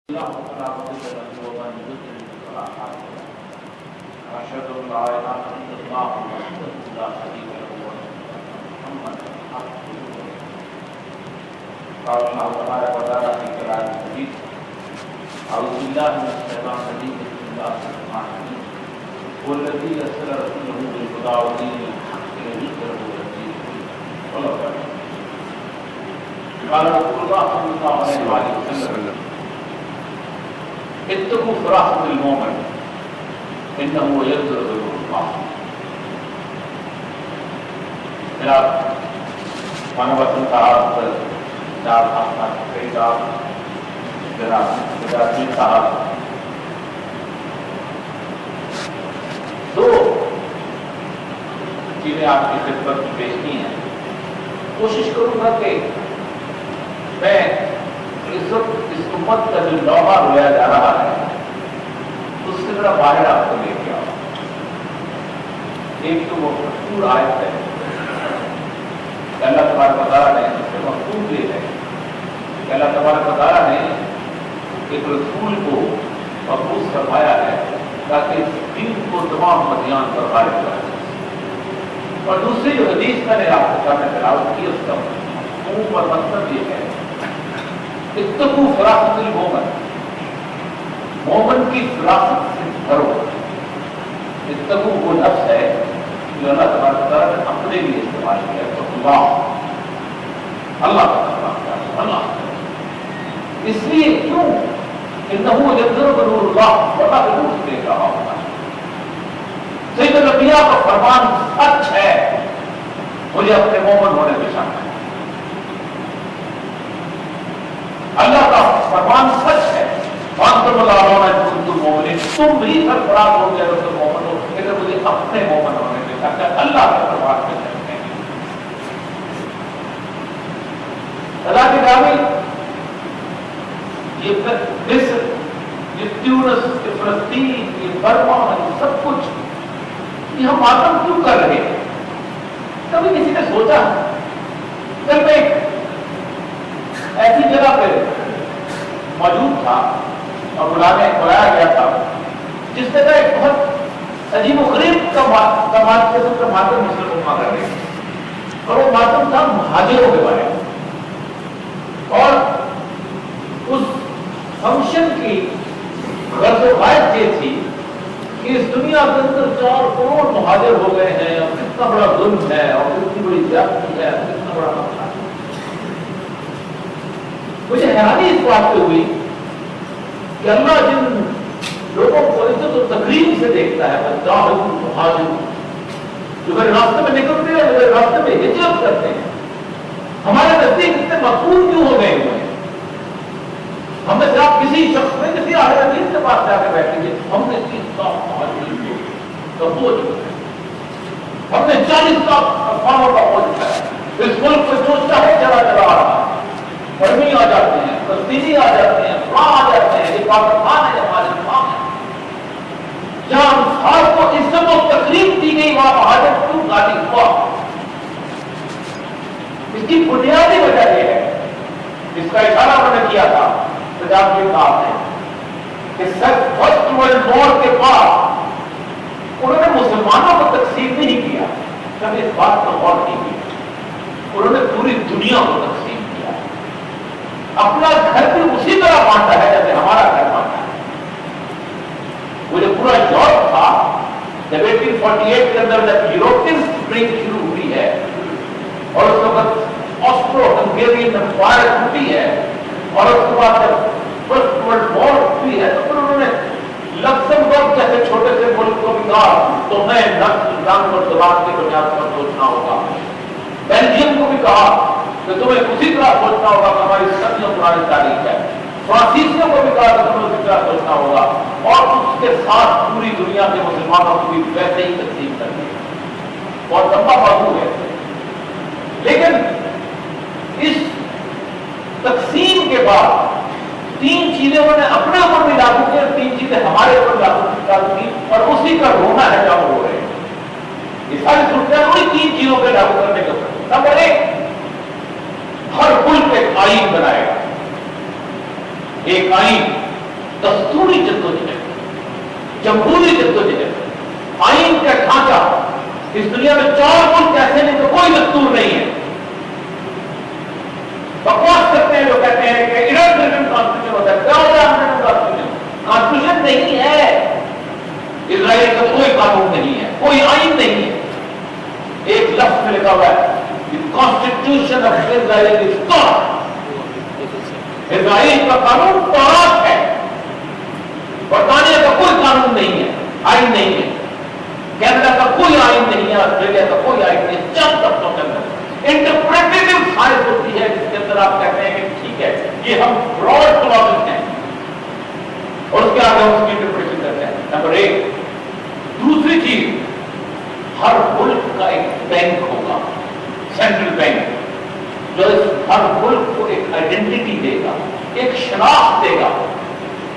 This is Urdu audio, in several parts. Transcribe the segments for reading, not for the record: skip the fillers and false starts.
قال الله تبارك وتعالى في كلام المجيد أعوذ بالله من الشيطان الرجيم بسم الله الرحمن الرحيم والذي أرسل رسوله بالهدى ودين الحق ليظهره على الدين كله ولو كره قال رسول الله صلى الله عليه وسلم اتقوا فراخة المؤمن إنه يظهر الله جناب مانوتن صاحب جناب احمد صاحب جناب مجاہد صاحب دو چیزیں آپ کی خدمت میں پیش کی ہیں. کوشش کروں گا کہ میں اس وقت اس امت کا جو لوحہ رویا جا رہا ہے اس سے ذرا باہر آپ کو لے کے آؤں. ایک تو وہ مشہور آیت ہے اللہ تبارک و تعالیٰ نے اس سے مخصوص لے ہے کہ اللہ تبارک و تعالیٰ نے ایک رسول کو مخصوص فرمایا ہے تاکہ اس دین کو تمام مدیان پر غالب کرے. اور دوسری جو حدیث میں نے آپ کو سامنے تلاوت کی اس کا مفہوم اور مطلب یہ ہے اتقوا فراخۃ المؤمن، مومن کی فراخت سے ڈرو. اتقوا وہ لفظ ہے جو اللہ تبارک و تعالیٰ نے اپنے لیے استعمال کیا ہے. اللہ اللہ اس لیے کیوں انہو یظہر بنور اللہ، اللہ کے نور سے دیکھ رہا ہوتا ہے. سید الانبیاء کا فرمان سچ ہے، مجھے اپنے مومن ہونے پہ شک ہے. اللہ کا فرمان سچ ہے، وانتم العلون ان کنتم مؤمنین، تم بھی سرفراز ہو گئے اگر تم مومن ہو، لیکن مجھے اپنے مومن ہونے پہ شک ہے. اللہ کے فرمان پہ شک ہے. اللہ کی نامی یہ مصر، یہ تیونس، یہ فلسطین، یہ برما، یہ سب کچھ یہ ہم ماتم کیوں کر رہے ہیں؟ کبھی کسی نے سوچا؟ کل میں ایسی جگہ پہ موجود تھا اور بلایا گیا تھا جس جگہ ایک بہت عجیب و غریب کا ماتم مسلم کر رہے ہیں، اور وہ ماتم تھا مہاجروں کے بارے میں. اور اس فنکشن کی غرض و غائب یہ تھی کہ اس دنیا کے اندر 4 کروڑ مہاجر ہو گئے ہیں، اور کتنا بڑا ظلم ہے، اور کتنی بڑی زیادتی ہے، اور کتنا بڑا مسئلہ ہے. مجھے حیرانی اس بات پہ ہوئی کہ اللہ جن لوگوں کو عزت و تکریم سے دیکھتا ہے، مہاجر جو میرے راستے میں نکلتے ہیں، میرے راستے میں ہجرت کرتے ہیں، ہمارے نزدیک اتنے مقبول کیوں ہو گئے ہوئے ہیں؟ ہم نے جب کسی شخص میں کسی اہل حدیث کے پاس جا کے بیٹھیں گے، ہم نے 30 لاکھ مہاجرین کا بوجھ اٹھایا، ہم نے 40 لاکھ افغانوں کا بوجھ اٹھایا. اس ملک میں جو چاہے چلا چلا آ رہا ہے، برمی آ جاتے ہیں، فلسطینی آ جاتے ہیں، فلاں آ جاتے ہیں، یہ پاکستان ہے، ہمارے امام ہے. جہاں انسان کو عزت و تکلیف دی گئی وہاں مہاجر کیوں غالب ہوا؟ اس کی بنیادی وجہ یہ ہے، جس کا اشارہ انہوں نے کیا تھا سجاد بن صاحب نے، کہ فرسٹ ورلڈ وار کے بعد انہوں نے مسلمانوں کو تقسیم نہیں کیا، جب اس بات پر غور نہیں کیا، انہوں نے پوری دنیا کو تقسیم کیا. اپنا گھر بھی اسی طرح بانٹا ہے جیسے ہمارا گھر بانٹا ہے. وہ جو پورا یورپ تھا، جب 1848 کے اندر جب یوروپین اسپرنگ شروع ہوئی ہے اور اس وقت آسٹرو ہنگیرین امپائر ٹوٹی ہے، اور اس کے بعد جب فرسٹ ورلڈ وار ہوئی ہے تو پھر انہوں نے لکسمبرگ جیسے چھوٹے سے ملک کو بھی کہا تمہیں نسل رنگ اور زبان کی بنیاد پر سوچنا ہوگا. بیلجیم کو بھی کہا کہ تمہیں اسی طرح سوچنا ہوگا کہ ہماری صدیوں پرانی تاریخ ہے. فرانسیسیوں کو بھی کہا کہ تمہیں اسی طرح سوچنا ہوگا، اور اس کے ساتھ پوری دنیا کے مسلمانوں کو بھی ویسے ہی تقسیم کر دیا. بہت لمبا موضوع ہے، لیکن اس تقسیم کے بعد 3 چیزیں انہوں نے اپنے اوپر بھی لاگو کی اور 3 چیزیں ہمارے اوپر لاگو کی، اور اسی کا رونا ہے جو ہم رو رہے ہیں. یہ ساری صورتیں انہیں 3 چیزوں پہ لاگو کرنے کا. نمبر 1، ہر ملک ایک آئین بنائے گا، ایک آئین دستوری جدوجہد، جمہوری جدوجہد، آئین کا ڈھانچہ. اس دنیا میں 4 ملک ایسے نہیں تو کوئی دستور نہیں ہے. بکواس کرتے ہیں جو کہتے ہیں کہ انڈرن کانسٹیٹیوشن ہوتا ہے. کانسٹیٹیوشن نہیں ہے. اسرائیل کا کوئی قانون نہیں ہے، کوئی آئین نہیں ہے. ایک لفظ میں لکھا ہوا ہے کانسٹیٹیوشن آف اسرائیل از تورات. اسرائیل کا قانون تورات ہے. برطانیہ کا کوئی قانون نہیں ہے، آئین نہیں ہے. کینیڈا کا کوئی آئین نہیں ہے، آسٹریلیا کا کوئی آئین نہیں ہے. چند دفتروں کے اندر انٹرپریٹیو سائنس ہوتی ہے جس کے اندر آپ کہتے ہیں کہ ٹھیک ہے یہ ہم براڈ کلاسز ہیں اور اس کے آگے ہم اس کی انٹرپریٹیشن کرتے ہیں. نمبر 1. دوسری چیز، ہر ملک کا ایک بینک ہوگا، سینٹرل بینک، جو ہر ملک کو ایک آئیڈینٹی دے گا، ایک شناخت دے گا.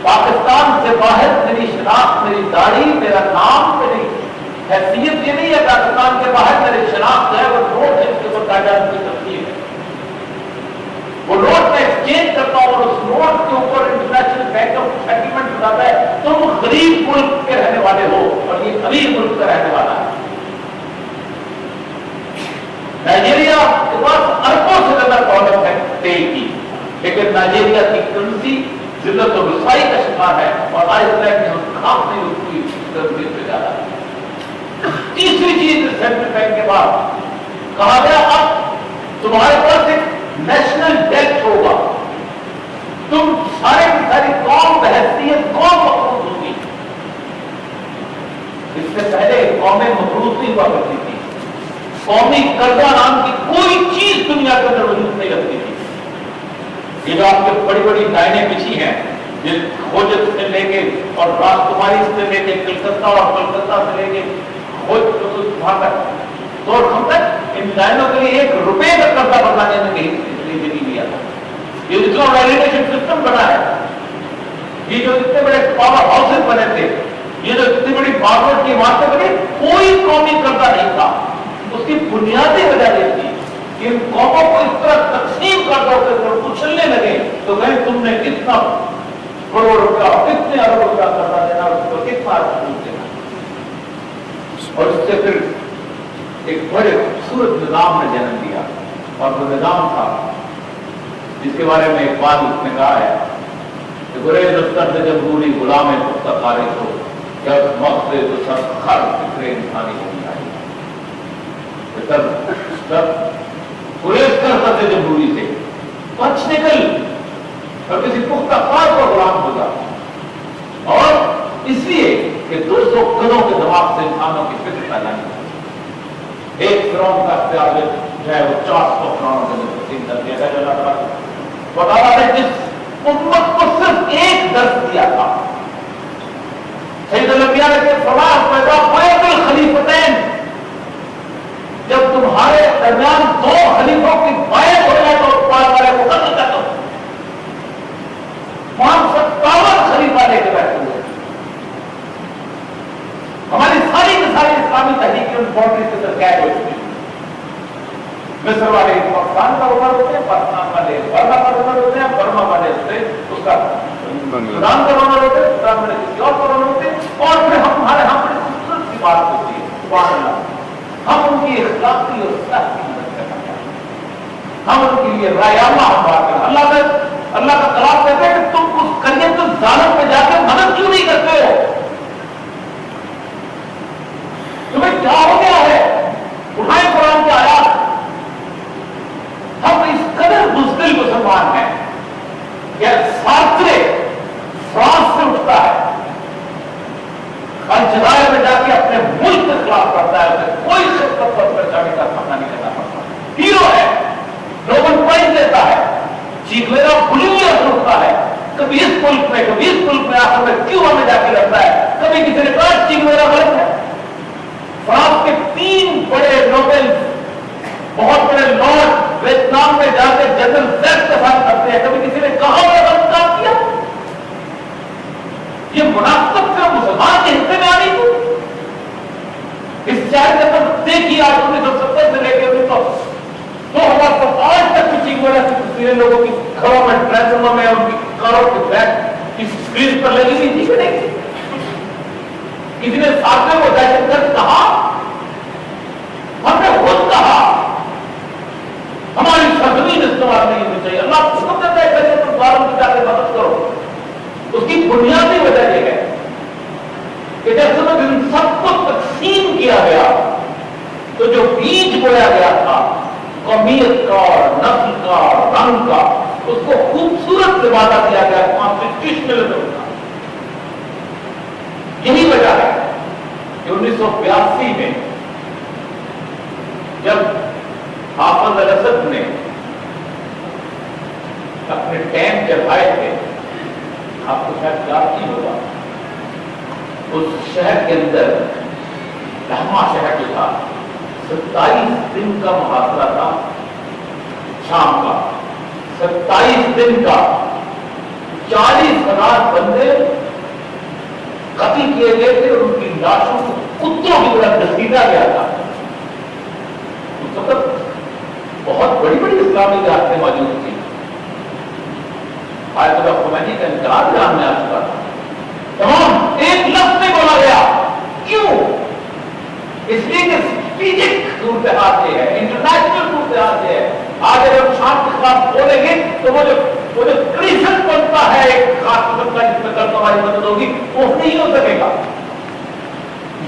پاکستان سے باہر میری شناخت، میری داڑھی، میرا نام، میری حیثیت یہ نہیں ہے. پاکستان کے باہر میری شناخت ہے، وہ نوٹ ہے، اس کے اوپر کاغذ کی تفصیل ہے. وہ نوٹ میں ایکسچینج کرتا ہوں اور اس نوٹ کے اوپر انٹرنیشنل بینک آف سیٹلمنٹ بتاتا ہے تم غریب ملک کے رہنے والے ہو اور یہ امیر ملک کا رہنے والا ہے. نائجیریا کے پاس اربوں سے زیادہ دولت ہے تیل کی، لیکن نائجیریا کی کرنسی ذلت و رسوائی کا شکار ہے اور آج تک کام نہیں ہوتی کرنسی سے زیادہ. تیسری چیز سینٹرل بینک کے بعد کہا گیا اب تمہارے پاس ایک نیشنل ڈیٹ ہوگا. تم سارے کی ساری قوم بحیثیت قوم مفروض ہوگی. اس سے پہلے قومیں مفروض نہیں ہوا کرتی تھی. قومی قرضہ نام کی کوئی چیز دنیا کے اندر وجود نہیں رکھتی تھی. یہ جو آپ کے بڑی بڑی لائنیں بچھی ہیں جس خوجت سے لے کے اور راجکماری سے لے کے کلکتہ اور کلکتہ سے لے کے وہاں تک تو ہم تک ان لائنوں کے لیے 1 روپے کا قرضہ بتانے میں نہیں لیا تھا. یہ جتنا ویلیڈیشن سسٹم بنا ہے، یہ جو اتنے بڑے پاور ہاؤسز بنے تھے، یہ جو اتنی بڑی مارکیٹ کی عمارتیں بنی، کوئی قومی قرضہ نہیں تھا. اس کی بنیادی وجہ یہ تھی کہ ان قوموں کو اس طرح تقسیم کر دو کہ اچھلنے لگے تو کہیں تم نے کتنا کروڑ روپیہ، کتنے ارب روپیہ قرضہ دینا، اس کو کتنا سود دینا. اور اس سے پھر ایک بڑے خوبصورت نظام نے جنم دیا. اور وہ نظام تھا جس کے بارے میں ایک بات اس نے کہا ہے کہ گریز دفتر سے جمہوری غلام پختہ خارج ہو یا اس وقت سے تو سب خر فکر انسانی ہو جائے. گریز کرتا سے جمہوری سے بچ نکل اور کسی پختہ خار کو غلام ہو جا. اور اس لیے کہ 200 کروڑ کے دماغ سے انسانوں کی فکر پیدا نہیں. ایک فرعون کا اختیار جو ہے وہ 400 فرعونوں کے اندر تقسیم کر دیا گیا. اللہ تعالیٰ بتا رہا ہے جس امت کو صرف ایک درس دیا تھا. سید الانبیاء نے فرمایا پیدا بیت الخلیفتین، جب تمہارے درمیان 2 خلیفوں کی بیعت ہو جائے تو پار والے کو قتل کر دو. 57 خلیفہ لے کے بیٹھے ہوئے. ہماری ساری کی ساری اسلامی تحریک ان باؤنڈری کے اندر قید ہو چکی. مصر والے پاکستان کا اوپر ہوتے ہیں، پاکستان والے برما کا اوپر ہوتے ہیں، برما والے اس کا سودان کا اوپر ہوتے ہیں، سودان والے کسی اور پر ہوتے ہیں. اور پھر ہمارے ہم بڑی خوبصورت سی بات ہوتی ہے، سبحان اللہ، ہم ان کی اخلاقی اور صحت کی مدد کرنا چاہتے ہیں. ہم ان کے لیے رایامہ ہم بات کریں. اللہ کا کلام کہتے ہیں کہ تم اس قریت ظالم پہ جا کے مدد کیوں نہیں کرتے ہو؟ تمہیں کیا ہو گیا ہے؟ اٹھائیں قرآن کی آیات. ہم اس قدر بزدل مسلمان ہیں کہ سارترے فرانس سے اٹھتا ہے، الجزائر میں جا کے اپنے ملک کے خلاف کرتا ہے، اسے کوئی شدت اور پریشانی کا سامنا نہیں کرنا پڑتا. ہیرو ہے، نوبل پرائز دیتا ہے، چیکویرا بولیویا سے اٹھتا ہے. کبھی اس ملک میں کبھی اس ملک میں آخر میں کیوبا میں جا کے رہتا ہے. کبھی کسی نے کہا چیکویرا غلط ہے. فرانس کے 3 بڑے نوبل بہت بڑے لارڈ ویتنام میں جا کے جنرل زیڈ کے ساتھ کرتے ہیں. کبھی کسی نے کہا وہ غلط کام کیا؟ یہ منافقت کا مسلمان کے حصے میں آ رہی تھی. اس شہر کے اندر دیکھیے آپ 1970 سے لے کے 2005 تک کی چیک وجہ سے تصویریں لوگوں کی گھروں میں ٹرینسفارمر میں ان کی کاروں کے بیک اسکرین پر لگی ہوئی تھی کہ نہیں؟ کسی نے ساتویں کو دہشت گرد کہا؟ ہم نے خود کہا ہماری سرزمین استعمال نہیں ہونی چاہیے. اللہ حکم دیتا ہے کہ تم ظالم کی جا کے مدد کرو. اس کی بنیادی وجہ یہ ہے کہ جب ان سب کو تقسیم کیا گیا تو جو بیج بویا گیا تھا قومیت کا اور نسل کا اور رنگ کا, اس کو خوبصورت سے وعدہ کیا گیا کانسٹیٹیوشنلزم کا. یہی وجہ ہے کہ 1982 میں جب حافظ الاسد نے اپنے ٹینک چلائے تھے, آپ کو شاید یاد نہیں ہوگا, اس شہر کے اندر رحمہ شہر جو تھا 27 دن کا محاصرہ تھا شام کا. 27 دن کا 40,000 بندے قتل کیے گئے تھے اور ان کی لاشوں کو کتوں کی طرح گھسیٹا گیا تھا. اس وقت بہت بڑی بڑی اسلامی ریاستیں موجود تھیں. آیت اللہ خمینی کا انقلاب ایران میں آ چکا تھا. تمام ایک لفظ میں بولا گیا. کیوں؟ اس لیے کہ اسٹریٹجک صورتحال یہ ہے, انٹرنیشنل صورتحال یہ ہے. آج اگر ہم شام کے خلاف بولیں گے تو وہ جو کریزن بنتا ہے ایک خاص قسم کا جس میں کل ہماری مدد ہوگی, وہ نہیں ہو سکے گا.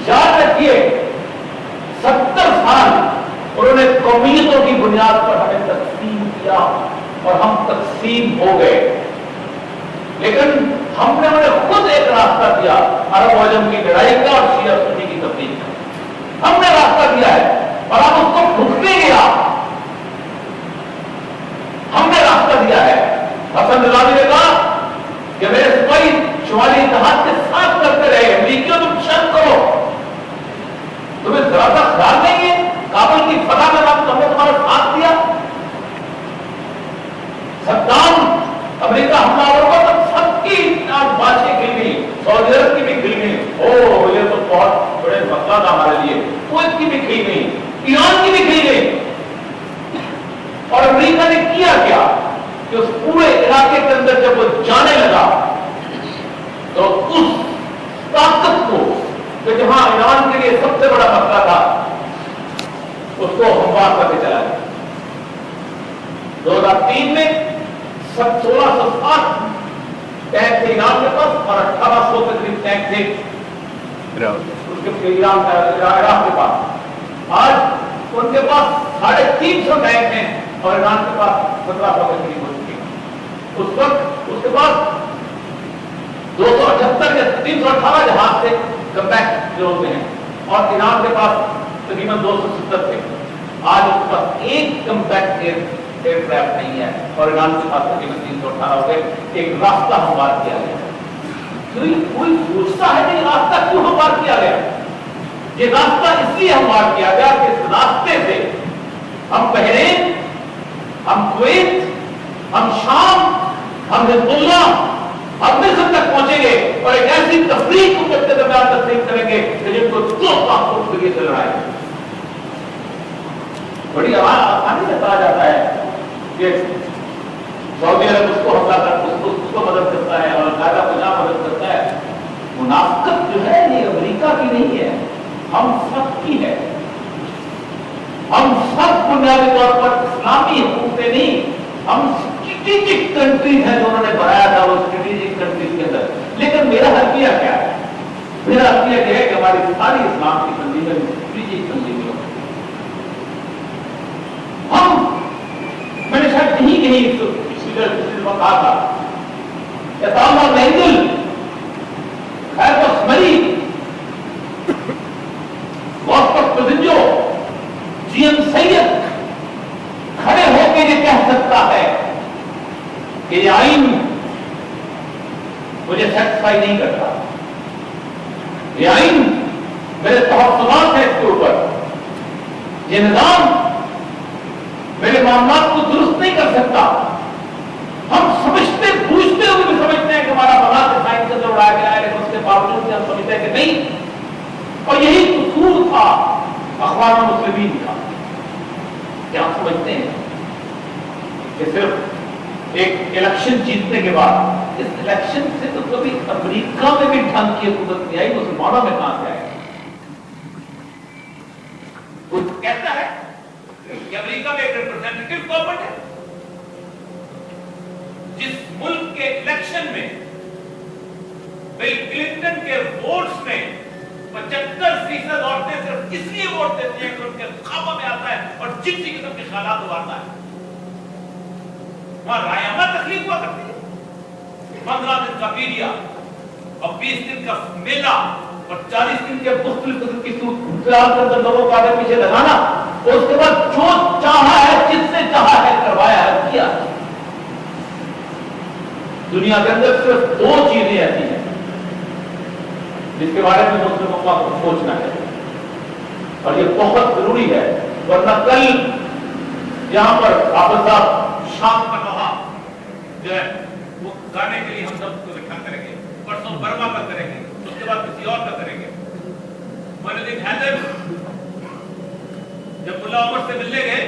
یاد رکھیے 70 سال انہوں نے قومیتوں کی بنیاد پر ہمیں تقسیم کیا اور ہم تقسیم ہو گئے. لیکن ہم نے انہیں خود ایک راستہ دیا عرب و عجم کی لڑائی کا اور شیعہ سنی کی تبدیلی کا. ہم نے راستہ دیا ہے اور ہم اس کو ڈھکنے گیا. ہم نے راستہ دیا ہے. حسن رضوی نے کہا کہ میرے سپاہی شمالی اتحاد کے ساتھ کرتے رہے, امریکیوں تم شرم کرو, تمہیں ذرا سا خیال نہیں ہے کابل کی فتح میں ہم نے تمہارا ساتھ دیا. صدام امریکہ حملہ ہوگا تو سب کی باتیں کھل گئی, سعودی عرب کی بھی کھل گئی, او یہ تو بہت بڑے مسئلہ تھا ہمارے لیے. کویت کی بھی کھل گئی, ایران کی بھی کھل گئی. اور امریکہ نے کیا کہ اس پورے علاقے کے اندر جب وہ جانے لگا تو اس طاقت کو کہ جہاں ایران کے لیے سب سے بڑا مسئلہ تھا اس کو ہموار کر کے چلا گیا. 2003 میں 1660 ٹینک تھے ایران کے پاس اور 1800 کے قریب ٹینک تھے عراق کے پاس. آج ان کے پاس 350 ٹینک ہیں اور ایران کے پاس 1700 کے قریب ہو چکے ہیں. اس وقت اس کے پاس 278 یا 318 جہاز تھے کمپیکٹ جو ہوتے ہیں اور ایران کے پاس تقریباً 270 تھے. آج اس کے پاس ایک کمپیکٹ ایئر کرافٹ نہیں ہے اور ایران کے پاس تقریباً 318 ہو گئے. ایک راستہ ہموار کیا گیا. کوئی سوچتا ہے کہ یہ راستہ کیوں ہموار کیا گیا؟ یہ راستہ اس لیے ہموار کیا گیا کہ اس راستے سے ہم بحرین, ہم کویت, ہم شام, ہم حزب اللہ, ہم مصر تک پہنچیں گے اور ایک ایسی تفریق کو کے درمیان تقسیم کریں گے کہ جن کو 2 طاقتوں کے ذریعے سے لڑائیں گے. بڑی آسانی سے کہا جاتا ہے کہ سعودی عرب اس کو حملہ کر اس کو مدد کرتا ہے اور القاعدہ کو جہاں مدد کرتا ہے. منافقت جو ہے یہ امریکہ کی نہیں ہے, ہم سب کی ہے. ہم سب بنیادی طور پر اسلامی حکومتیں نہیں, ہم اسٹریٹجک کنٹریز ہیں جو انہوں نے بنایا تھا وہ اسٹریٹجک کنٹریز کے اندر. لیکن میرا حلقیہ کیا ہے؟ میرا حلقیہ یہ ہے کہ ہماری ساری اسلام کی تنظیمیں اسٹریٹجک تنظیمیں. میں نے شاید کہیں کہا تھا اطالہ مینگل, خیر بسمری, واسپت پزنجو, جی ایم سید کھڑے ہو کے یہ کہہ سکتا ہے کہ یہ آئین مجھے سیٹسفائی نہیں کرتا, یہ آئین میرے تحفظات ہیں اس کے اوپر, یہ نظام میرے معاملات کو درست نہیں کر سکتا. ہم سمجھتے پوچھتے ہوئے بھی سمجھتے ہیں کہ ہمارا بغاوت سائنس سے اڑایا گیا ہے, لیکن اس کے باوجود ہم سمجھتے ہیں کہ نہیں. اور یہی قصور تھا اخوان المسلمین کا. کیا سمجھتے ہیں کہ صرف ایک الیکشن جیتنے کے بعد اس الیکشن سے تو کبھی امریکہ میں بھی ڈھنگ کی حکومت نہیں آئی، مسلمانوں میں کہاں سے آئے؟ کچھ کہتا ہے کہ امریکہ میں ایک ریپرزینٹیٹو گورنمنٹ ہے، جس ملک کے الیکشن میں بل کلنٹن کے ووٹس میں 75% عورتیں صرف اس لیے ووٹ دیتی ہیں کہ ان کے خوابوں میں آتا ہے اور جنسی قسم کے خیالات ابھارتا ہے۔ وہاں رائے تخلیق ہوا کرتی ہے، 15 دن کا میڈیا اور 20 دن کا میلہ اور 40 دن کے مختلف قسم کی صورتحال کے اندر لوگوں کو آگے پیچھے لگانا، اور اس کے بعد جو چاہا ہے جس سے چاہا ہے کروایا ہے کیا۔ دنیا کے اندر صرف 2 چیزیں ایسی ہیں جس کے بارے میں مسلموں کو سوچنا ہے، اور یہ بہت ضروری ہے، ورنہ کل یہاں پر حافظ صاحب شام کا نوحہ جو ہے وہ گانے کے لیے ہم سب کو اکٹھا کریں گے، پرسوں برما کا کریں گے، اس کے بعد کسی اور کا کریں گے۔ مولانا حیدر جب ملا عمر سے ملنے گئے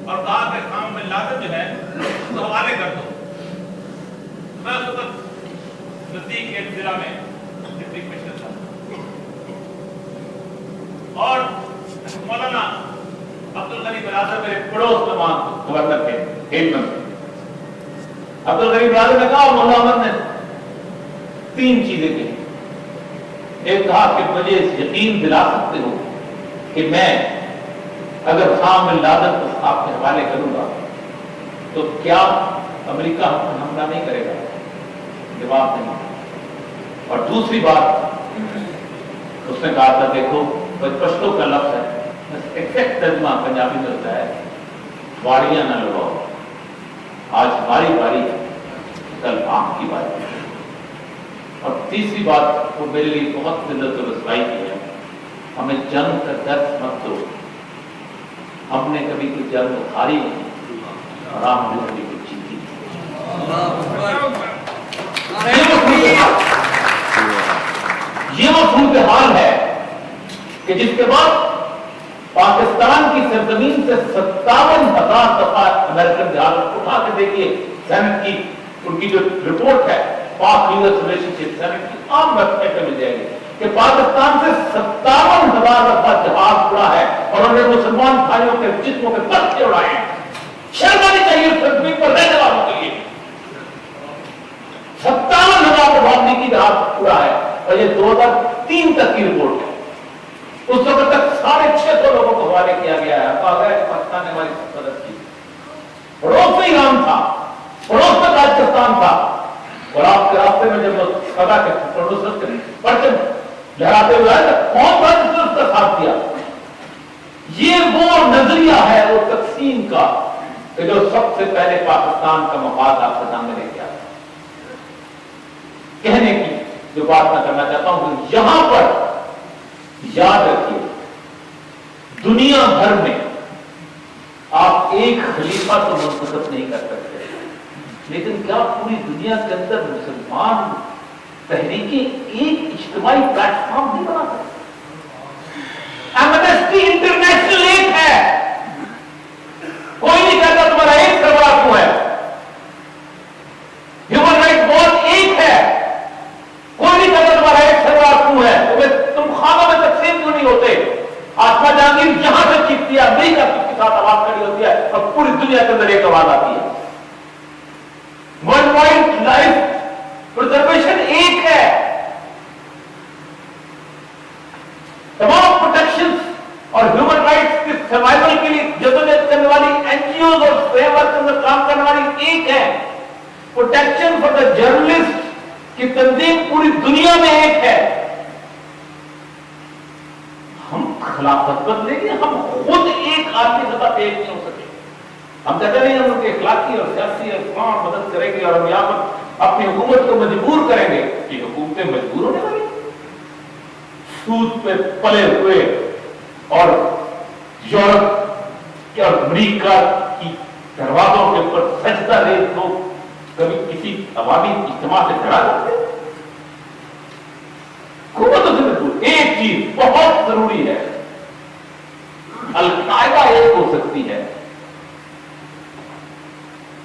اور کہا کہ خام بن لادن جو ہے اس کو حوالے کر دو، میں اس وقت نزدیک ایک ضلع میں ڈپٹی کمشنر تھا، اور مولانا عبدالغنی برادر میرے پڑوس میں وہاں گورنر تھے، عبدالغنی برادر نے کہا اور مولانا عمر نے 3 چیزیں کہی۔ ایک کہا کہ مجھے یقین دلا سکتے ہو کہ میں اگر خام بن لادن کو آپ کے حوالے کروں گا تو کیا امریکہ ہم پر حملہ نہیں کرے گا؟ جواب نہیں۔ اور دوسری بات اس نے کہا تھا، دیکھو پشتو کا لفظ ہے، ایگزیکٹ ترجمہ پنجابی میں ہوتا ہے واڑیاں نہ لگاؤ، آج ہماری باری ہے، کل آپ کی باری ہے۔ اور تیسری بات وہ میرے لیے بہت ذلت و رسوائی کی ہے، ہمیں جنگ کا درس مت دو، ہم نے کبھی کوئی جنگ ہاری نہیں اور آپ نے کبھی کوئی جیتی نہیں۔ یہ وہ صورتحال ہے کہ جس کے بعد پاکستان کی سرزمین سے 57,000 دفعہ امریکن جہاز اٹھا کے دیکھیے، سینٹ کی ان کی جو رپورٹ ہے پاک یوز ریلیشن شپ سینٹ کی عام ویب سائٹ میں مل جائے گی کہ پاکستان سے 57,000 دفعہ جہاز اڑا ہے اور انہوں نے مسلمان بھائیوں کے جسموں کے پرچے اڑائے ہیں۔ شرمانی چاہیے اس سرزمین پر رہنے والوں کے لیے 57,000 دفعہ امریکی جہاز اڑا ہے، اور یہ 2003 تک کی رپورٹ ہے۔ اس وقت تک 650 لوگوں کو حوالے کیا گیا ہے، کہا گیا کہ پاکستان نے ہماری مدد کی۔ پڑوس میں ایران تھا، پڑوس میں پاکستان تھا، اور آپ کے راستے میں جب سدا کے پرچم لہراتے ہوئے آئے تو کون تھا جس نے اس کا ساتھ دیا؟ یہ وہ نظریہ ہے وہ تقسیم کا کہ جو سب سے پہلے پاکستان کا مفاد آپ کے سامنے لے کے آیا۔ کہنے کی جو بات میں کرنا چاہتا ہوں کہ یہاں پر یاد رکھیے، دنیا بھر میں آپ ایک خلیفہ تو منتخب نہیں کر سکتے، لیکن کیا پوری دنیا کے اندر مسلمان تحریکیں ایک اجتماعی پلیٹ فارم نہیں بنا سکتے؟ ایمنسٹی انٹرنیشنل ایک ہے، کوئی نہیں کہتا تمہارا ایک سربراہ کیوں ہے، ہیومن رائٹ واچ ایک ہے، کوئی نہیں کہتا تمہارا ایک سربراہ کیوں ہے، تم خانوں میں تقسیم کیوں نہیں ہوتے؟ آسما جہانگیر جہاں سے چیختی ہے امریکہ کے ساتھ آواز کھڑی ہوتی ہے اور پوری دنیا کے اندر ایک آواز آتی ہے۔ ورلڈ وائڈ لائف پرزرویشن ایک ہے، تمام پروٹیکشن اور ہیومن رائٹس کے سروائیول کے لیے جدوجہد کرنے والی این جی اوز اور فریم ورک کے اندر کام کرنے والی ایک ہے، پروٹیکشن فار دا جرنلسٹ کی تنظیم پوری دنیا میں ایک ہے۔ ہم خلافت بدلیں گے، ہم خود ایک آدمی سطح پہ ایک نہیں ہو سکے۔ ہم کہتے نہیں ہم ان کے اخلاقی اور سیاسی اقدام مدد کریں گے اور ہم یہاں پر اپنی حکومت کو مجبور کریں گے، یہ حکومتیں مجبور ہونے والی سود پہ پلے ہوئے اور یورپ کے اور امریکہ کی دروازوں کے اوپر سجدہ ریز لوگ کبھی کسی عوامی اجتماع سے کھڑا کرتے ہیں؟ حکومتوں سے مجبور۔ ایک چیز بہت ضروری ہے، القاعدہ ایک ہو سکتی ہے،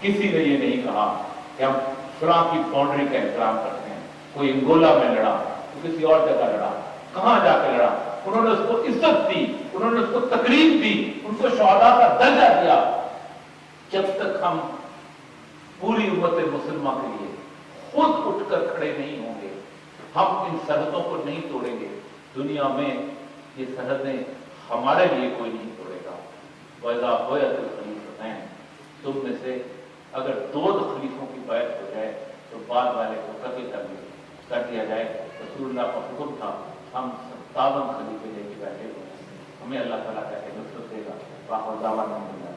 کسی نے یہ نہیں کہا کہ ہم فلاں کی باؤنڈری کا احترام کرتے ہیں. کوئی انگولا میں لڑا تو کسی اور جگہ لڑا, کہاں جا کے لڑا, انہوں نے اس کو عزت دی, انہوں نے اس کو تقریب دی, ان کو شہداء کا درجہ دیا. جب تک ہم پوری امت مسلمہ کے لیے خود اٹھ کر کھڑے نہیں ہوں گے, ہم ان سرحدوں کو نہیں توڑیں گے, دنیا میں یہ سرحدیں ہمارے لیے کوئی نہیں توڑے گا. وَإِذَا بُعِثَ الْخَلِيفَتَيْنِ, تم میں سے اگر 2 خلیفوں کی بیعت ہو جائے تو بعد والے کو قتل کر دیا جائے. رسول اللہ کا حکم تھا, ہم 57 خلیفے لے کے بیٹھے ہوئے ہیں, ہمیں اللہ تعالیٰ کہتے نصرت دے گا. واخر دعوانا الحمدللہ.